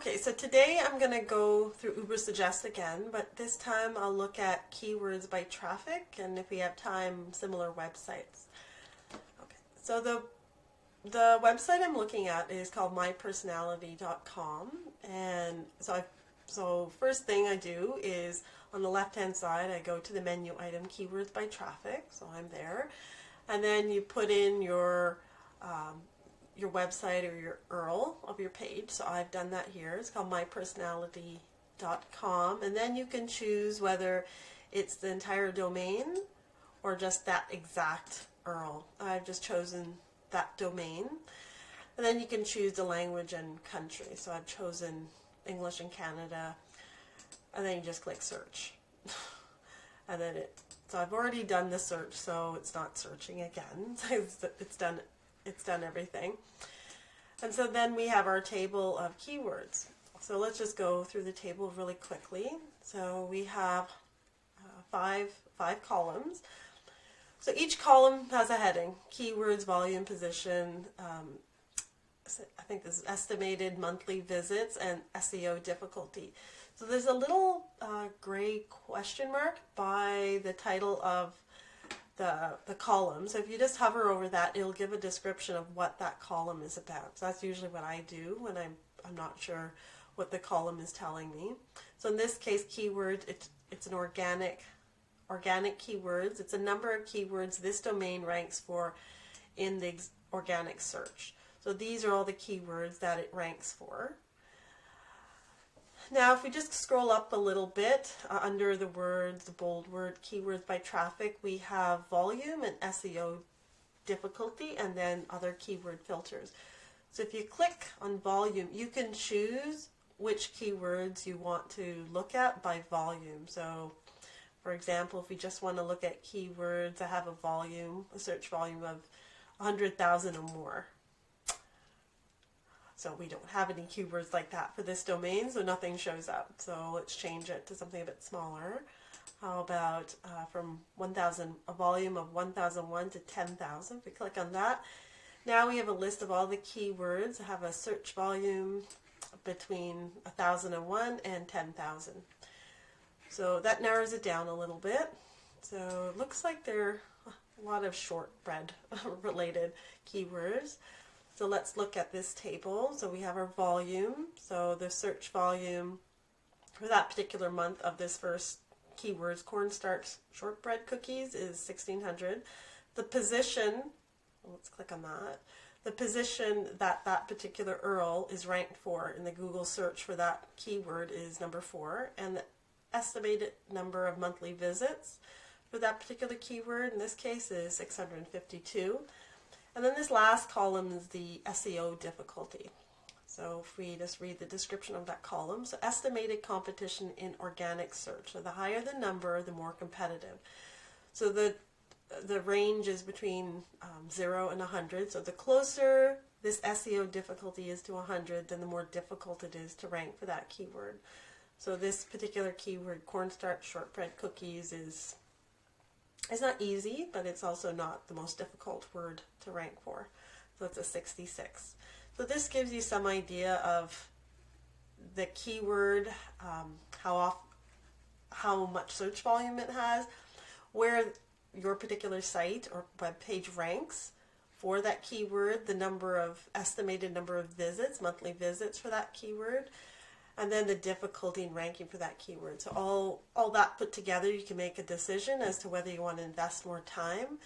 Okay, so today I'm going to go through Ubersuggest again, but this time I'll look at keywords by traffic, and if we have time, similar websites. Okay, so the website I'm looking at is called mypersonality.com, and so first thing I do is on the left-hand side, I go to the menu item keywords by traffic, so I'm there, and then you put in your website or your URL of your page. So I've done that here. It's called mypersonality.com, and then you can choose whether it's the entire domain or just that exact URL. I've just chosen that domain, and then you can choose the language and country. So I've chosen English and Canada, and then you just click search. And then so I've already done the search, so it's not searching again. It's done everything. And so then we have our table of keywords. So let's just go through the table really quickly. So we have five columns. So each column has a heading: keywords, volume, position, I think this is estimated monthly visits, and SEO difficulty. So there's a little gray question mark by the title of the column. So if you just hover over that, it'll give a description of what that column is about. So that's usually what I do when I'm not sure what the column is telling me. So in this case, keyword, it's an organic keywords. It's a number of keywords this domain ranks for in the organic search. So these are all the keywords that it ranks for. Now, if we just scroll up a little bit under the words, the bold word, keywords by traffic, we have volume and SEO difficulty, and then other keyword filters. So if you click on volume, you can choose which keywords you want to look at by volume. So, for example, if we just want to look at keywords that have a search volume of 100,000 or more. So we don't have any keywords like that for this domain, so nothing shows up. So let's change it to something a bit smaller. How about from 1,000, a volume of 1,001 to 10,000? If we click on that, now we have a list of all the keywords that have a search volume between 1,001 and 10,000. So that narrows it down a little bit. So it looks like there are a lot of shortbread related keywords. So let's look at this table. So we have our volume. So the search volume for that particular month of this first keywords, cornstarch shortbread cookies, is 1,600. The position, let's click on that. The position that particular URL is ranked for in the Google search for that keyword is number 4. And the estimated number of monthly visits for that particular keyword in this case is 652. And then this last column is the SEO difficulty. So if we just read the description of that column, so estimated competition in organic search. So the higher the number, the more competitive. So the range is between 0 and 100. So the closer this SEO difficulty is to 100, then the more difficult it is to rank for that keyword. So this particular keyword, cornstarch shortbread cookies, is not easy, but it's also not the most difficult word to rank for. So it's a 66. So this gives you some idea of the keyword, how much search volume it has, where your particular site or web page ranks for that keyword, the estimated number of visits, monthly visits for that keyword, and then the difficulty in ranking for that keyword. So all that put together, you can make a decision as to whether you want to invest more time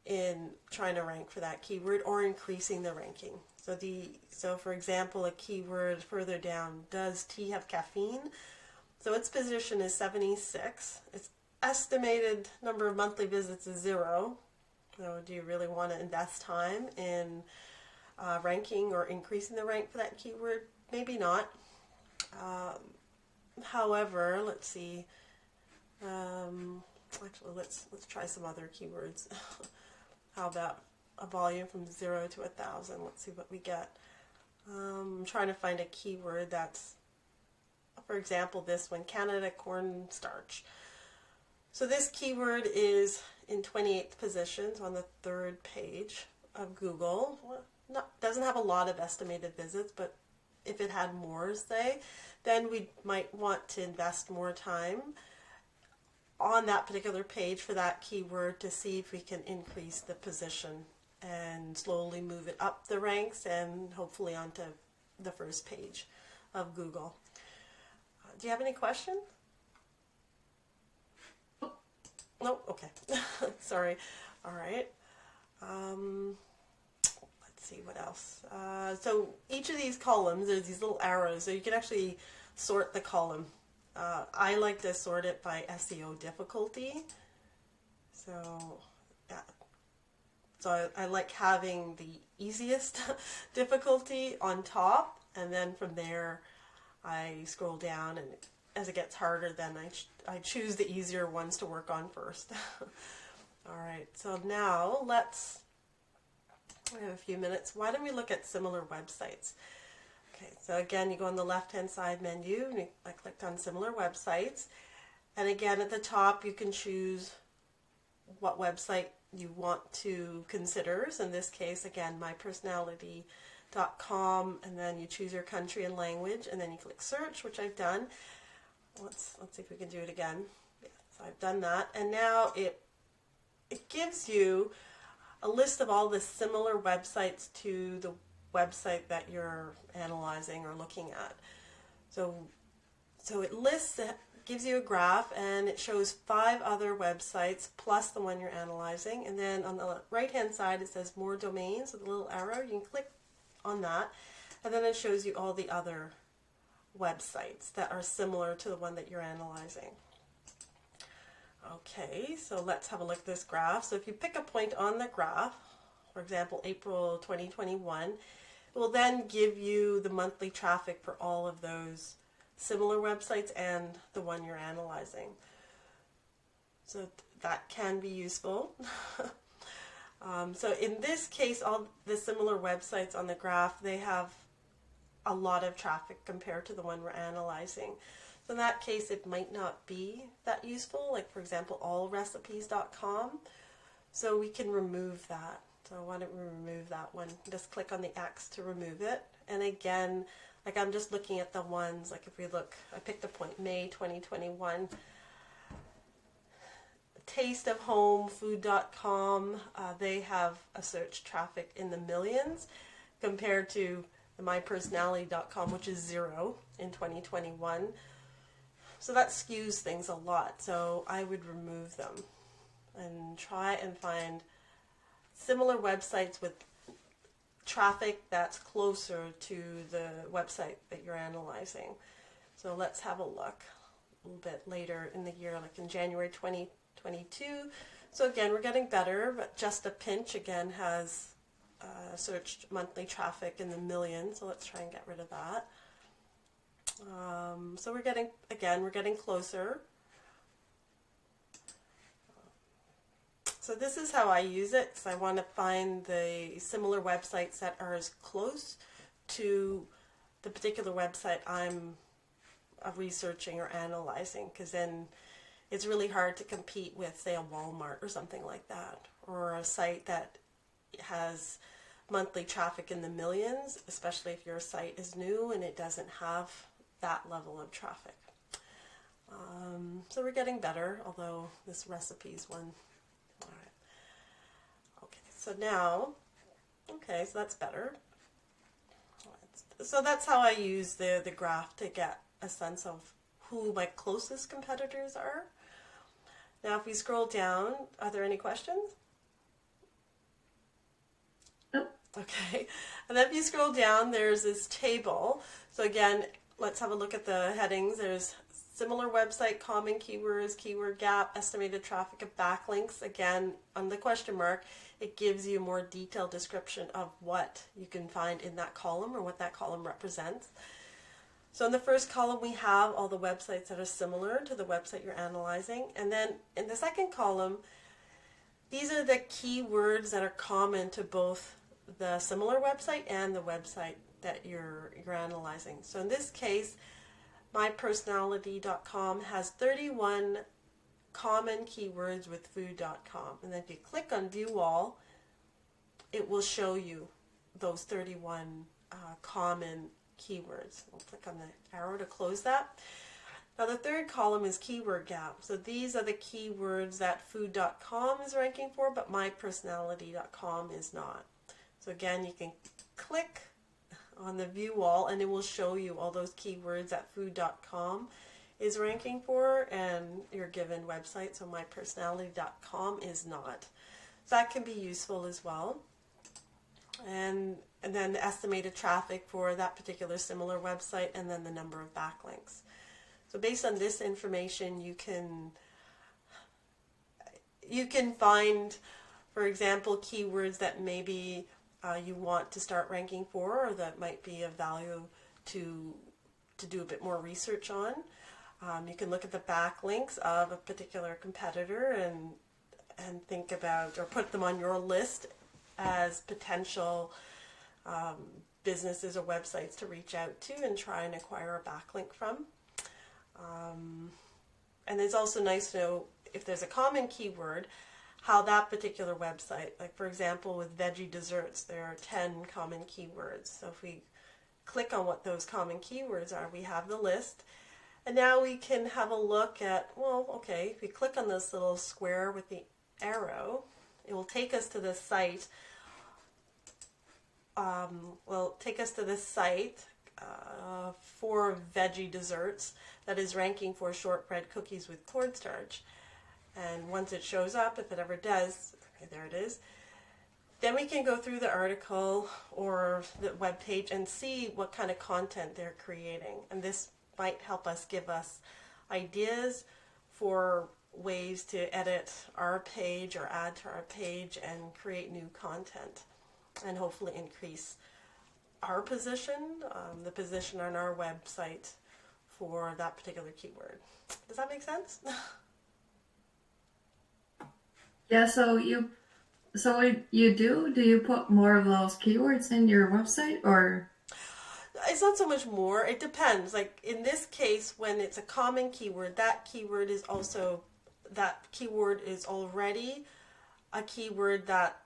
in trying to rank for that keyword or increasing the ranking. So for example, a keyword further down, does tea have caffeine? So its position is 76. Its estimated number of monthly visits is 0. So do you really want to invest time in ranking or increasing the rank for that keyword? Maybe not. However, let's see. Actually, let's try some other keywords. How about a volume from 0 to 1,000? Let's see what we get. I'm trying to find a keyword that's, for example, this one, Canada cornstarch. So this keyword is in 28th position, so on the 3rd page of Google. Doesn't have a lot of estimated visits, but if it had more, say, then we might want to invest more time on that particular page for that keyword to see if we can increase the position and slowly move it up the ranks and hopefully onto the first page of Google. Do you have any questions? No? Okay. Sorry. All right. Let's see what else. So each of these columns, there's these little arrows, so you can actually sort the column. I like to sort it by SEO difficulty. So, yeah. So I like having the easiest difficulty on top, and then from there I scroll down, and as it gets harder, then I choose the easier ones to work on first. All right, so now we have a few minutes. Why don't we look at similar websites? Okay, so again, you go on the left-hand side menu, and I clicked on similar websites. And again, at the top, you can choose what website you want to consider. So in this case, again, mypersonality.com, and then you choose your country and language, and then you click search, which I've done. Let's see if we can do it again. Yeah, so I've done that, and now it gives you a list of all the similar websites to the website that you're analyzing or looking at. So it lists, gives you a graph, and it shows 5 other websites plus the one you're analyzing. And then on the right hand side it says more domains with a little arrow. You can click on that, and then it shows you all the other websites that are similar to the one that you're analyzing. Okay, so let's have a look at this graph. So if you pick a point on the graph, for example, April 2021, it will then give you the monthly traffic for all of those similar websites and the one you're analyzing. So that can be useful. So in this case, all the similar websites on the graph, they have a lot of traffic compared to the one we're analyzing. So in that case, it might not be that useful, like for example, allrecipes.com. So we can remove that. So why don't we remove that one? Just click on the X to remove it. And again, like I'm just looking at the ones, like if we look, I picked a point, May 2021. Tasteofhomefood.com, they have a search traffic in the millions compared to the mypersonality.com, which is 0 in 2021. So that skews things a lot. So I would remove them and try and find similar websites with traffic that's closer to the website that you're analyzing. So let's have a look a little bit later in the year, like in January 2022. So again, we're getting better, but Just a Pinch again has searched monthly traffic in the millions. So let's try and get rid of that. So we're getting closer. So this is how I use it, because I want to find the similar websites that are as close to the particular website I'm researching or analyzing, because then it's really hard to compete with, say, a Walmart or something like that, or a site that has monthly traffic in the millions, especially if your site is new and it doesn't have that level of traffic. So we're getting better, although this recipes one. All right. Okay, so now, okay, so that's better. So that's how I use the graph to get a sense of who my closest competitors are. Now if we scroll down, are there any questions? Nope. Okay, and then if you scroll down, there's this table. So again, let's have a look at the headings. There's similar website, common keywords, keyword gap, estimated traffic, of backlinks. Again, on the question mark, it gives you a more detailed description of what you can find in that column or what that column represents. So in the first column, we have all the websites that are similar to the website you're analyzing. And then in the second column, these are the keywords that are common to both the similar website and the website that you're analyzing. So in this case, mypersonality.com has 31 common keywords with food.com. And then if you click on View All, it will show you those 31 common keywords. We'll click on the arrow to close that. Now the third column is keyword gap. So these are the keywords that food.com is ranking for, but mypersonality.com is not. So again, you can click on the view all and it will show you all those keywords that food.com is ranking for and your given website. So mypersonality.com is not. So that can be useful as well. And then the estimated traffic for that particular similar website, and then the number of backlinks. So based on this information, you can find, for example, keywords that maybe you want to start ranking for, or that might be of value to do a bit more research on. You can look at the backlinks of a particular competitor and think about, or put them on your list as potential businesses or websites to reach out to and try and acquire a backlink from. And it's also nice to know if there's a common keyword, how that particular website, like for example with veggie desserts, there are 10 common keywords. So if we click on what those common keywords are, we have the list. And now we can have a look at, well, okay, if we click on this little square with the arrow, it will take us to this site. For veggie desserts that is ranking for shortbread cookies with cornstarch. And once it shows up, if it ever does, okay, there it is, then we can go through the article or the web page and see what kind of content they're creating. And this might help us, give us ideas for ways to edit our page or add to our page and create new content, and hopefully increase our position, the position on our website for that particular keyword. Does that make sense? Yeah, so you do you put more of those keywords in your website, or? It's not so much more, it depends. Like in this case, when it's a common keyword, that keyword is already a keyword that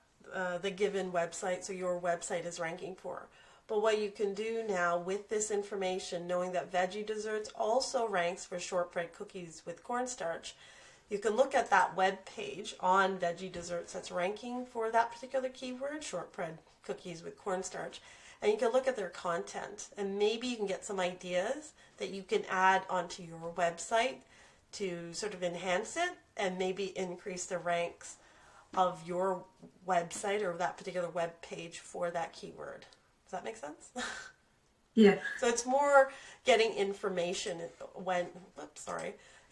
the given website, so your website, is ranking for. But what you can do now with this information, knowing that veggie desserts also ranks for shortbread cookies with cornstarch, you can look at that web page on veggie desserts that's ranking for that particular keyword, shortbread cookies with cornstarch, and you can look at their content, and maybe you can get some ideas that you can add onto your website to sort of enhance it and maybe increase the ranks of your website or that particular web page for that keyword. Does that make sense? Yeah. So it's more getting information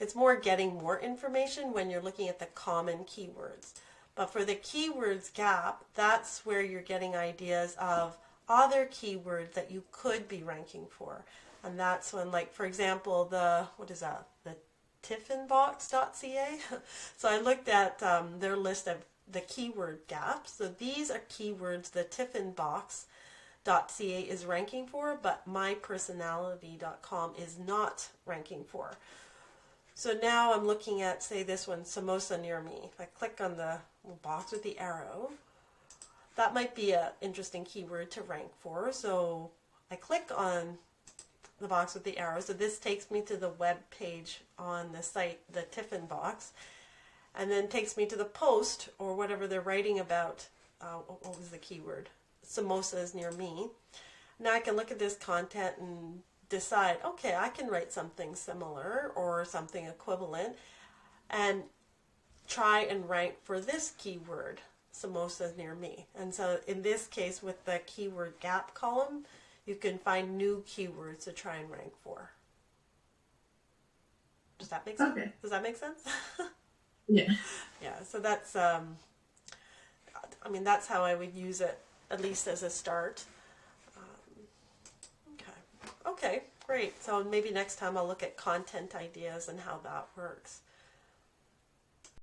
it's more getting more information when you're looking at the common keywords. But for the keywords gap, that's where you're getting ideas of other keywords that you could be ranking for. And that's when, like, for example, the tiffinbox.ca. So I looked at their list of the keyword gaps. So these are keywords the tiffinbox.ca is ranking for, but mypersonality.com is not ranking for. So now I'm looking at, say, this one, samosa near me. If I click on the little box with the arrow, that might be an interesting keyword to rank for. So I click on the box with the arrow. So this takes me to the web page on the site, the Tiffin box, and then takes me to the post or whatever they're writing about. What was the keyword? Samosas near me. Now I can look at this content and decide, okay, I can write something similar or something equivalent and try and rank for this keyword, samosas near me. And so in this case, with the keyword gap column, you can find new keywords to try and rank for. Does that make sense? Okay. Does that make sense? Yeah. Yeah, so that's, that's how I would use it, at least as a start. Okay, great. So maybe next time I'll look at content ideas and how that works.